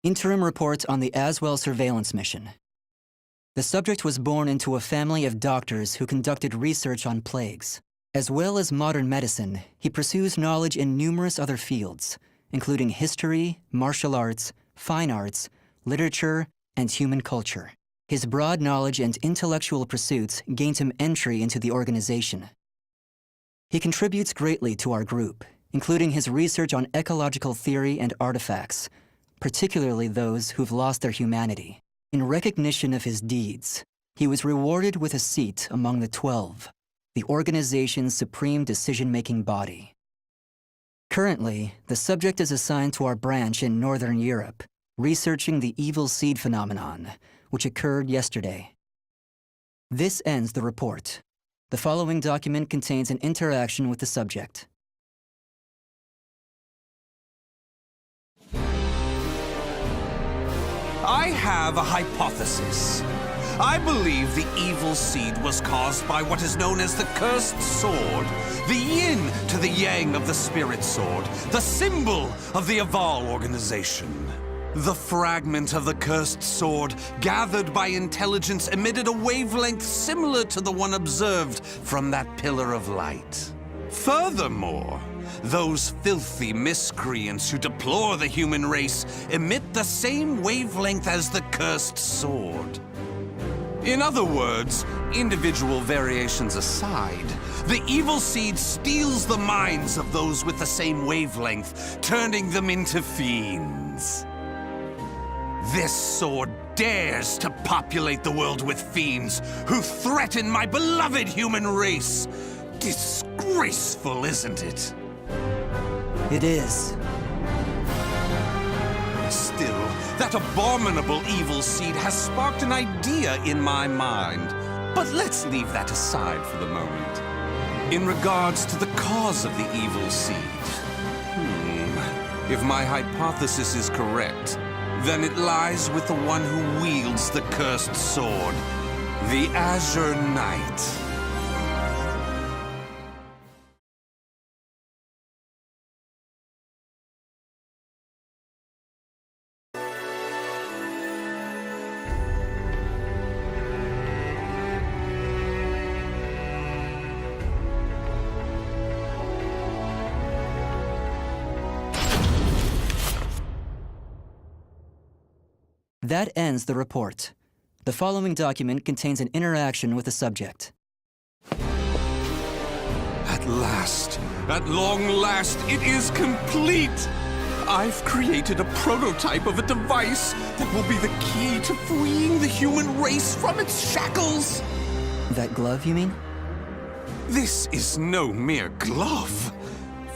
Interim report on the Azwel surveillance mission. The subject was born into a family of doctors who conducted research on plagues. As well as modern medicine, he pursues knowledge in numerous other fields, including history, martial arts, fine arts, literature, and human culture. His broad knowledge and intellectual pursuits gained him entry into the organization. He contributes greatly to our group, including his research on ecological theory and artifacts, particularly those who've lost their humanity. In recognition of his deeds, he was rewarded with a seat among the 12, the organization's supreme decision-making body. Currently, the subject is assigned to our branch in Northern Europe, researching the evil seed phenomenon, which occurred yesterday. This ends the report. The following document contains an interaction with the subject. I have a hypothesis. I believe the evil seed was caused by what is known as the cursed sword, the yin to the yang of the spirit sword, the symbol of the Azwel organization. The fragment of the cursed sword, gathered by intelligence, emitted a wavelength similar to the one observed from that pillar of light. Furthermore, those filthy miscreants who deplore the human race emit the same wavelength as the cursed sword. In other words, individual variations aside, the evil seed steals the minds of those with the same wavelength, turning them into fiends. This sword dares to populate the world with fiends who threaten my beloved human race. Disgraceful, isn't it? It is. Still, that abominable evil seed has sparked an idea in my mind. But let's leave that aside for the moment. In regards to the cause of the evil seed, if my hypothesis is correct, then it lies with the one who wields the cursed sword, the Azure Knight. That ends the report. The following document contains an interaction with the subject. At last, at long last, it is complete! I've created a prototype of a device that will be the key to freeing the human race from its shackles! That glove, you mean? This is no mere glove.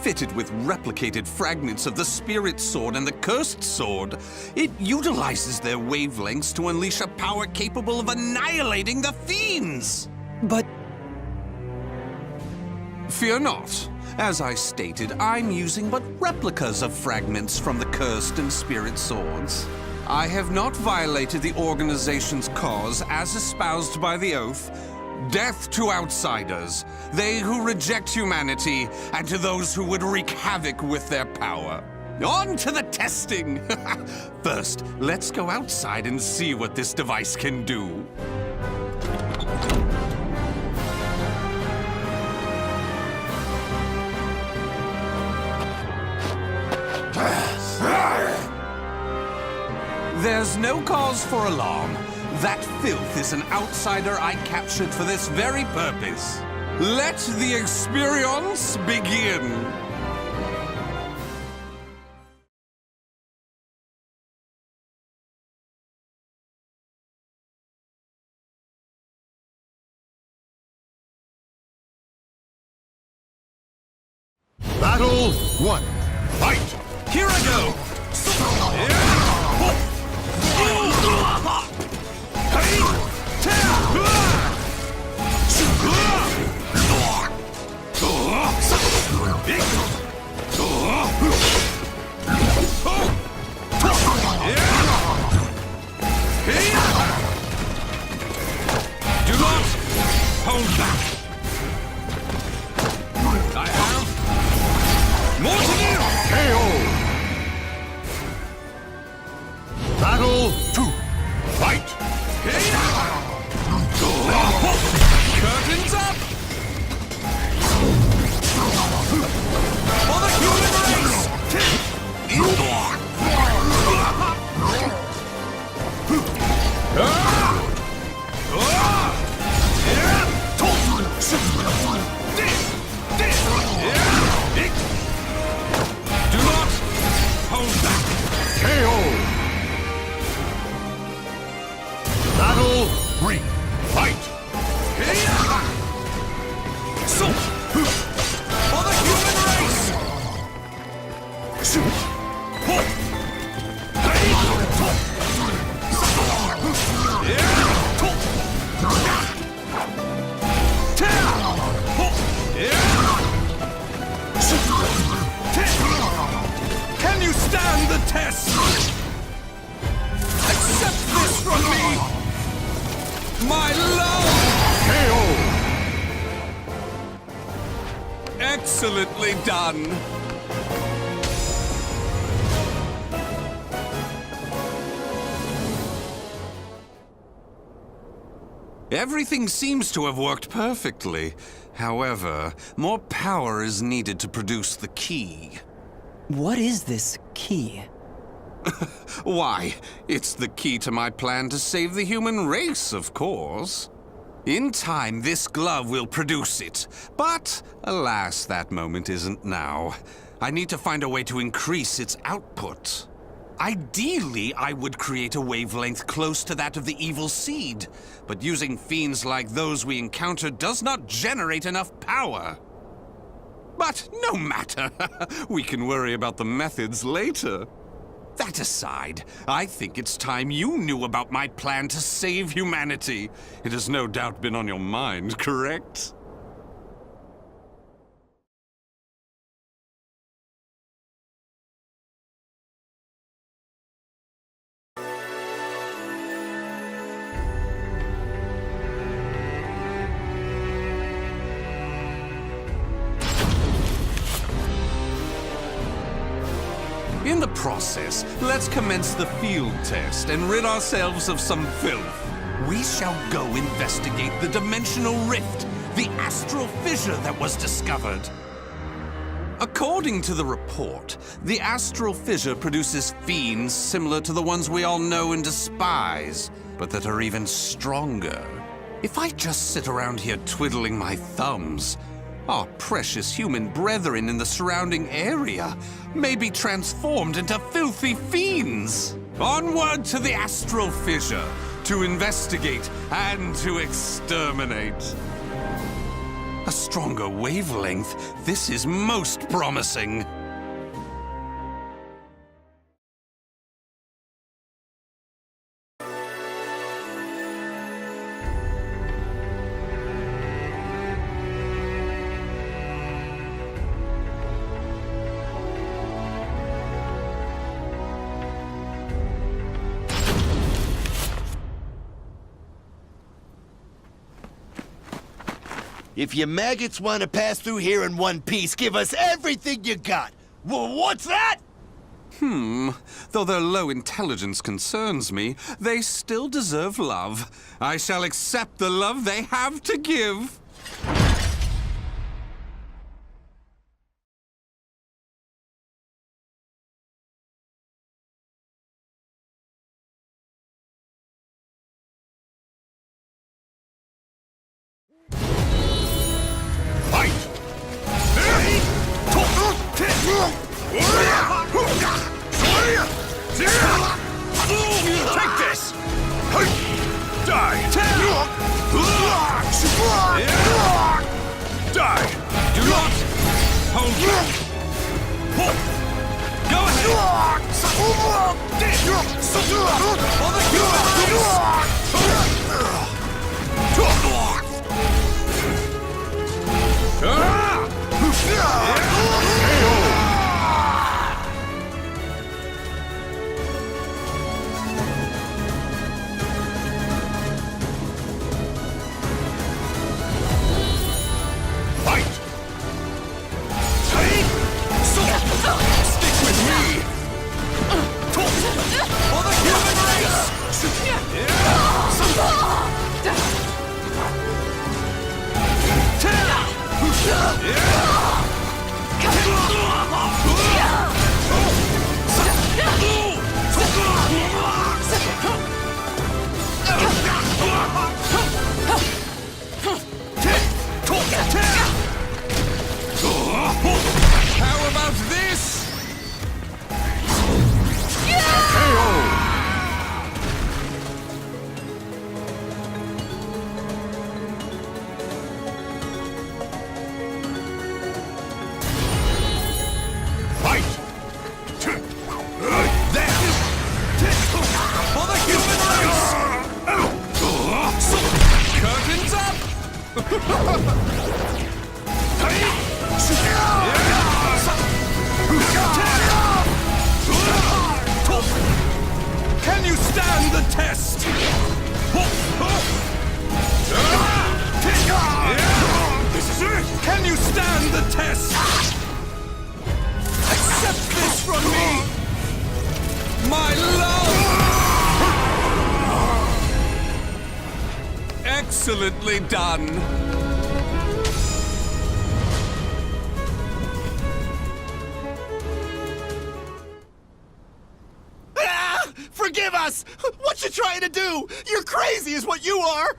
Fitted with replicated fragments of the spirit sword and the cursed sword, it utilizes their wavelengths to unleash a power capable of annihilating the fiends! But... Fear not. As I stated, I'm using but replicas of fragments from the cursed and spirit swords. I have not violated the organization's cause as espoused by the oath. Death to outsiders, they who reject humanity, and to those who would wreak havoc with their power. On to the testing! First, let's go outside and see what this device can do. There's no cause for alarm. That filth is an outsider I captured for this very purpose. Let the experience begin. Battle 1. Fight! Here I go! Do not hold back! I have more to do! KO! 3, fight! So, for the human race! Can you stand the test? Accept this from me! My love! KO! Excellently done! Everything seems to have worked perfectly. However, more power is needed to produce the key. What is this key? Why, it's the key to my plan to save the human race, of course. In time, this glove will produce it. But, alas, that moment isn't now. I need to find a way to increase its output. Ideally, I would create a wavelength close to that of the evil seed. But using fiends like those we encountered does not generate enough power. But no matter. We can worry about the methods later. That aside, I think it's time you knew about my plan to save humanity. It has no doubt been on your mind, correct? In the process, let's commence the field test and rid ourselves of some filth. We shall go investigate the dimensional rift, the astral fissure that was discovered. According to the report, the astral fissure produces fiends similar to the ones we all know and despise, but that are even stronger. If I just sit around here twiddling my thumbs, our precious human brethren in the surrounding area may be transformed into filthy fiends. Onward to the astral fissure, to investigate and to exterminate. A stronger wavelength, this is most promising. If you maggots want to pass through here in one piece, give us everything you got. What's that? Though their low intelligence concerns me, they still deserve love. I shall accept the love they have to give. Take this! Die! Die! Do not hold back. Go ahead. For the human race! Can you stand the test? This is it! Can you stand the test? Accept this from me! My love! Excellently done! Forgive us! What you trying to do? You're crazy is what you are!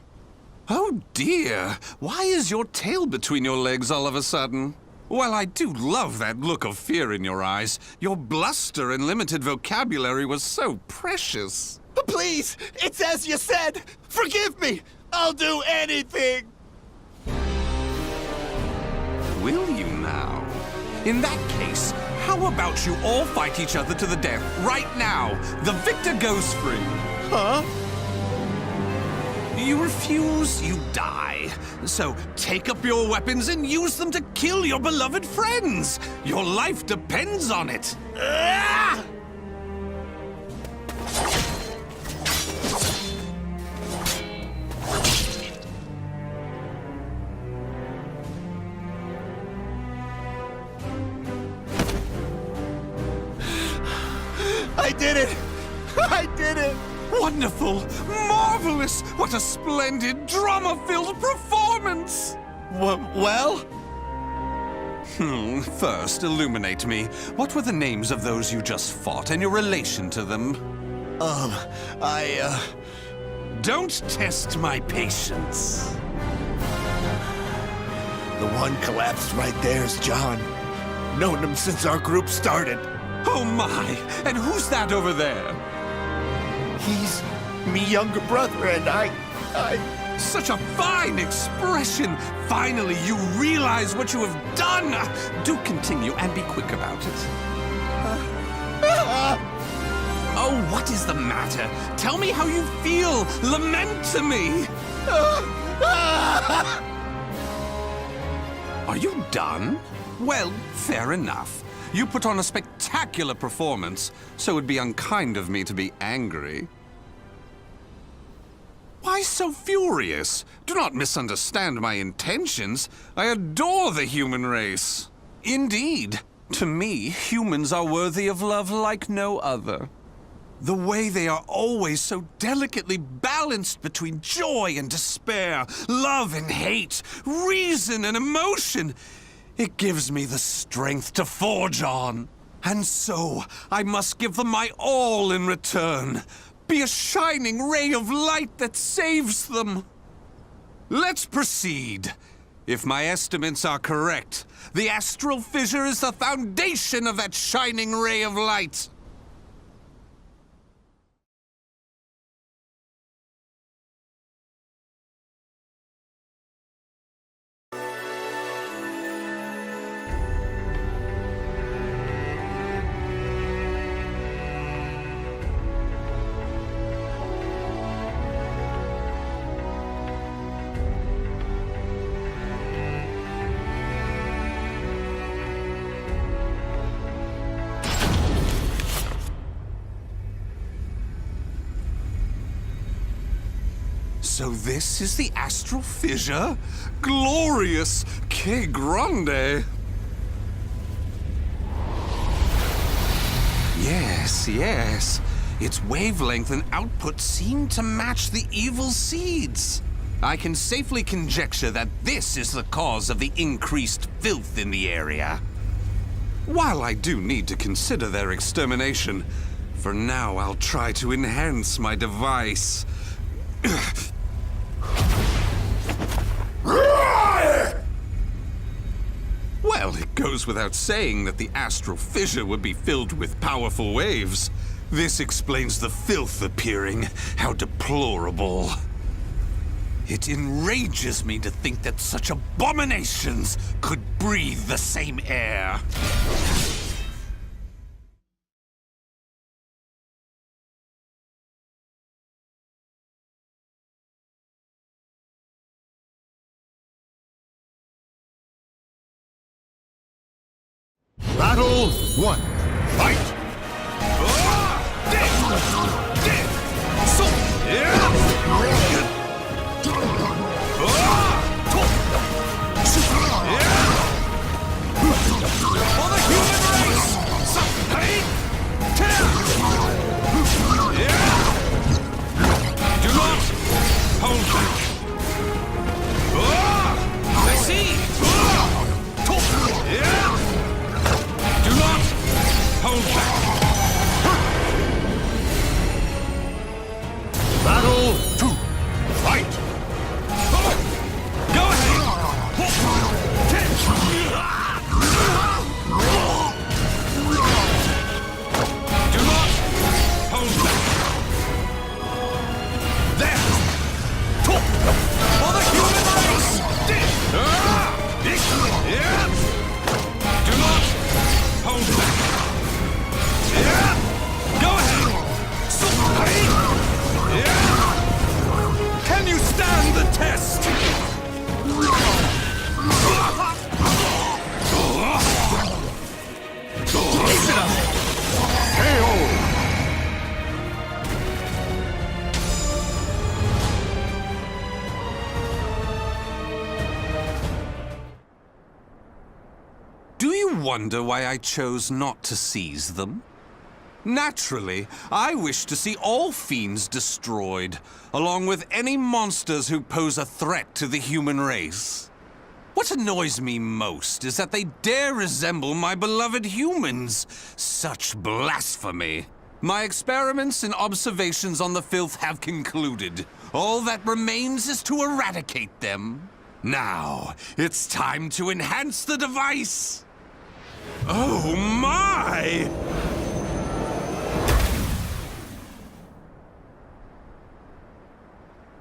Oh dear, why is your tail between your legs all of a sudden? Well, I do love that look of fear in your eyes. Your bluster and limited vocabulary was so precious. Please, it's as you said! Forgive me! I'll do anything! Will you now? In that case, how about you all fight each other to the death right now? The victor goes free. Huh? You refuse, you die. So take up your weapons and use them to kill your beloved friends. Your life depends on it. Ah! I did it! I did it! Wonderful! Marvelous! What a splendid, drama-filled performance! Well? First, illuminate me. What were the names of those you just fought and your relation to them? Don't test my patience. The one collapsed right there is John. Known him since our group started. Oh my! And who's that over there? He's me younger brother, and I... Such a fine expression! Finally, you realize what you have done! Do continue and be quick about it. Oh, what is the matter? Tell me how you feel! Lament to me! Are you done? Well, fair enough. You put on a spectacular performance, so it'd be unkind of me to be angry. Why so furious? Do not misunderstand my intentions. I adore the human race. Indeed, to me, humans are worthy of love like no other. The way they are always so delicately balanced between joy and despair, love and hate, reason and emotion. It gives me the strength to forge on. And so, I must give them my all in return. Be a shining ray of light that saves them. Let's proceed. If my estimates are correct, the astral fissure is the foundation of that shining ray of light. So this is the astral fissure? Glorious! Que grande! Yes. Its wavelength and output seem to match the evil seeds. I can safely conjecture that this is the cause of the increased filth in the area. While I do need to consider their extermination, for now I'll try to enhance my device. Well, it goes without saying that the astral fissure would be filled with powerful waves. This explains the filth appearing. How deplorable. It enrages me to think that such abominations could breathe the same air. Battle 1. Fight! For the human race! Do not hold back! I see! Do not hold back! Battle 2. Fight! Go ahead! Do not hold back! There! For the human race! Do not hold back! Go ahead! Can you stand the test? KO! Do you wonder why I chose not to seize them? Naturally, I wish to see all fiends destroyed, along with any monsters who pose a threat to the human race. What annoys me most is that they dare resemble my beloved humans. Such blasphemy. My experiments and observations on the filth have concluded. All that remains is to eradicate them. Now, it's time to enhance the device. Oh my!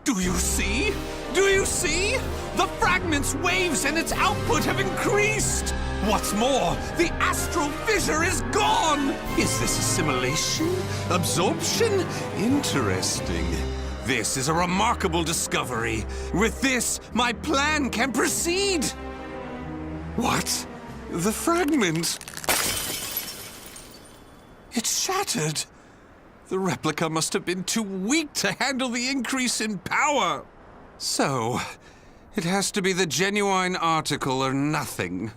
Do you see? Do you see? The fragment's waves and its output have increased! What's more, the astral fissure is gone! Is this assimilation? Absorption? Interesting. This is a remarkable discovery. With this, my plan can proceed! What? The fragment? It's shattered! The replica must have been too weak to handle the increase in power. So, it has to be the genuine article or nothing.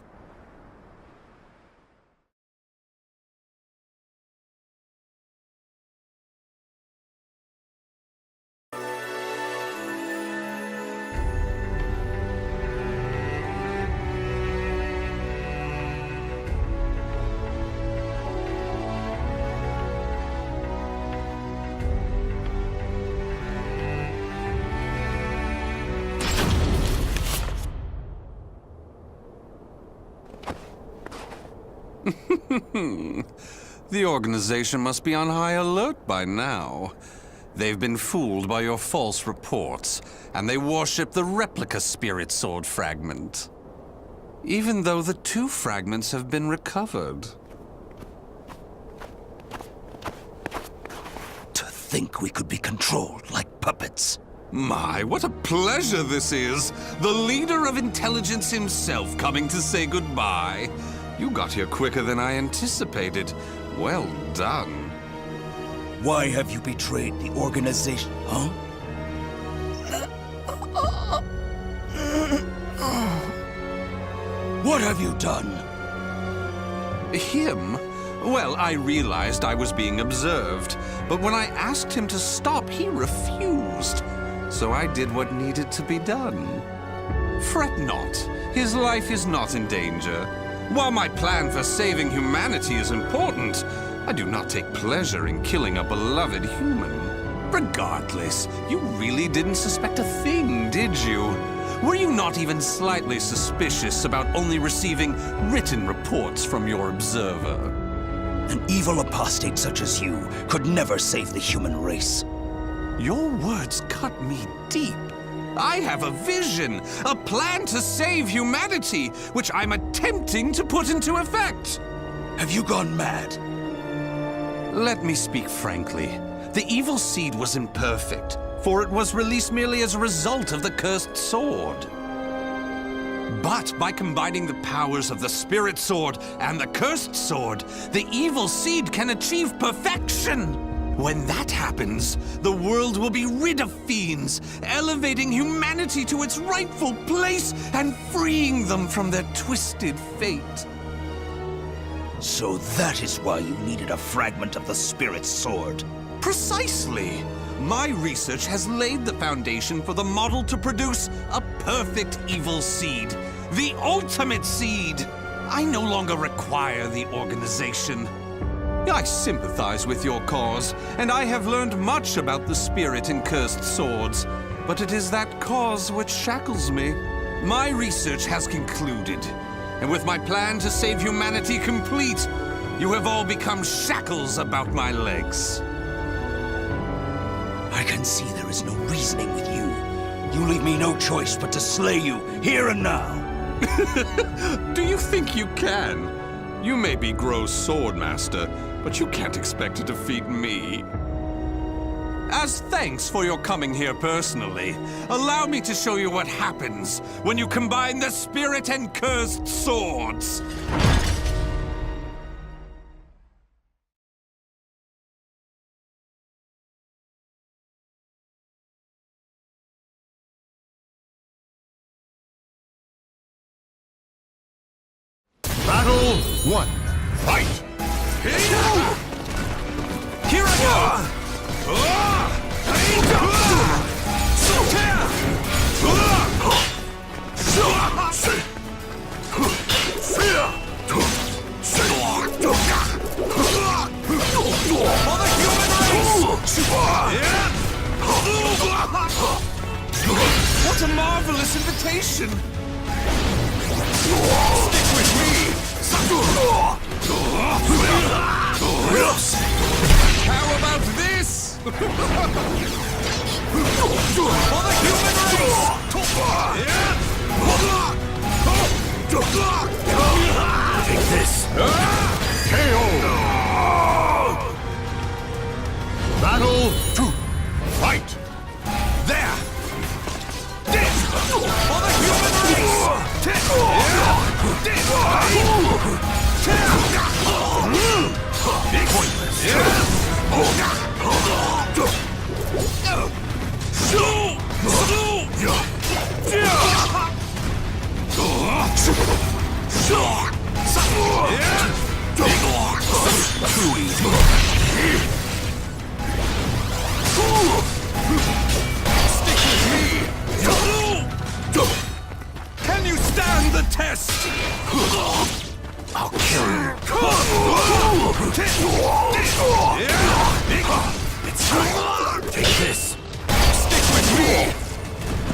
The organization must be on high alert by now. They've been fooled by your false reports, and they worship the replica spirit sword fragment. Even though the two fragments have been recovered. To think we could be controlled like puppets. My, what a pleasure this is! The leader of intelligence himself coming to say goodbye. You got here quicker than I anticipated. Well done. Why have you betrayed the organization, huh? What have you done? Him? Well, I realized I was being observed, but when I asked him to stop, he refused. So I did what needed to be done. Fret not. His life is not in danger. While my plan for saving humanity is important, I do not take pleasure in killing a beloved human. Regardless, you really didn't suspect a thing, did you? Were you not even slightly suspicious about only receiving written reports from your observer? An evil apostate such as you could never save the human race. Your words cut me deep. I have a vision, a plan to save humanity, which I'm attempting to put into effect. Have you gone mad? Let me speak frankly. The evil seed was imperfect, for it was released merely as a result of the cursed sword. But by combining the powers of the Spirit Sword and the Cursed Sword, the evil seed can achieve perfection. When that happens, the world will be rid of fiends, elevating humanity to its rightful place and freeing them from their twisted fate. So that is why you needed a fragment of the Spirit Sword. Precisely. My research has laid the foundation for the model to produce a perfect evil seed. The ultimate seed! I no longer require the organization. I sympathize with your cause, and I have learned much about the spirit in cursed swords. But it is that cause which shackles me. My research has concluded, and with my plan to save humanity complete, you have all become shackles about my legs. I can see there is no reasoning with you. You leave me no choice but to slay you, here and now. Do you think you can? You may be Gross Swordmaster, but you can't expect to defeat me. As thanks for your coming here personally, allow me to show you what happens when you combine the Spirit and Cursed Swords. Battle 1. Fight! Here I go! For the human race! What a marvelous invitation! Stick with me! How about this? For the human race! Take this! KO! Battle 2. Fight! There! For the human race! Stick with me! Can you stand the test? I'll kill you. It's time. Take this. Stick with me.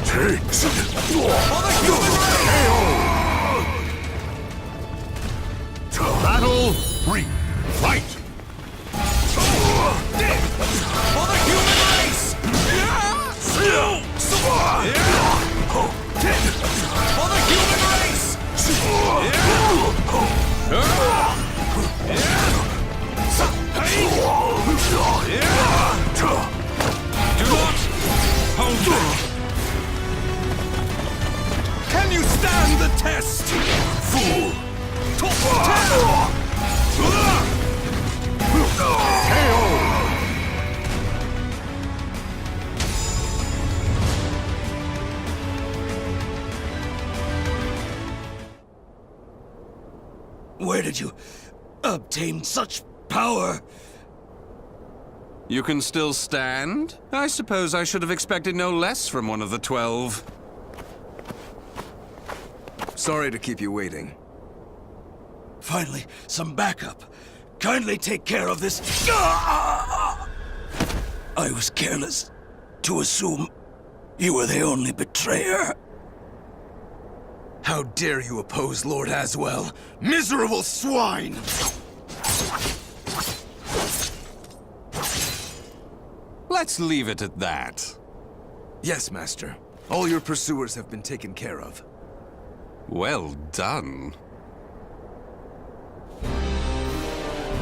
For the human race. Battle 3. Fight! For the human race. For the human race. Do not hold back. Can you stand the test? Fool! Where did you obtain such power? You can still stand? I suppose I should have expected no less from one of the 12. Sorry to keep you waiting. Finally, some backup. Kindly take care of this. I was careless to assume you were the only betrayer. How dare you oppose Lord Azwel? Miserable swine! Let's leave it at that. Yes, Master. All your pursuers have been taken care of. Well done.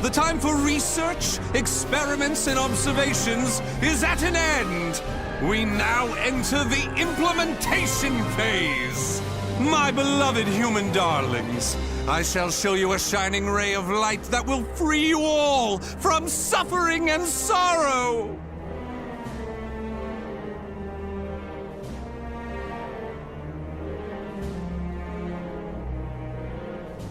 The time for research, experiments, and observations is at an end. We now enter the implementation phase. My beloved human darlings, I shall show you a shining ray of light that will free you all from suffering and sorrow!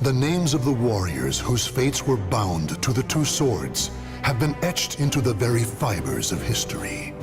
The names of the warriors whose fates were bound to the two swords have been etched into the very fibers of history.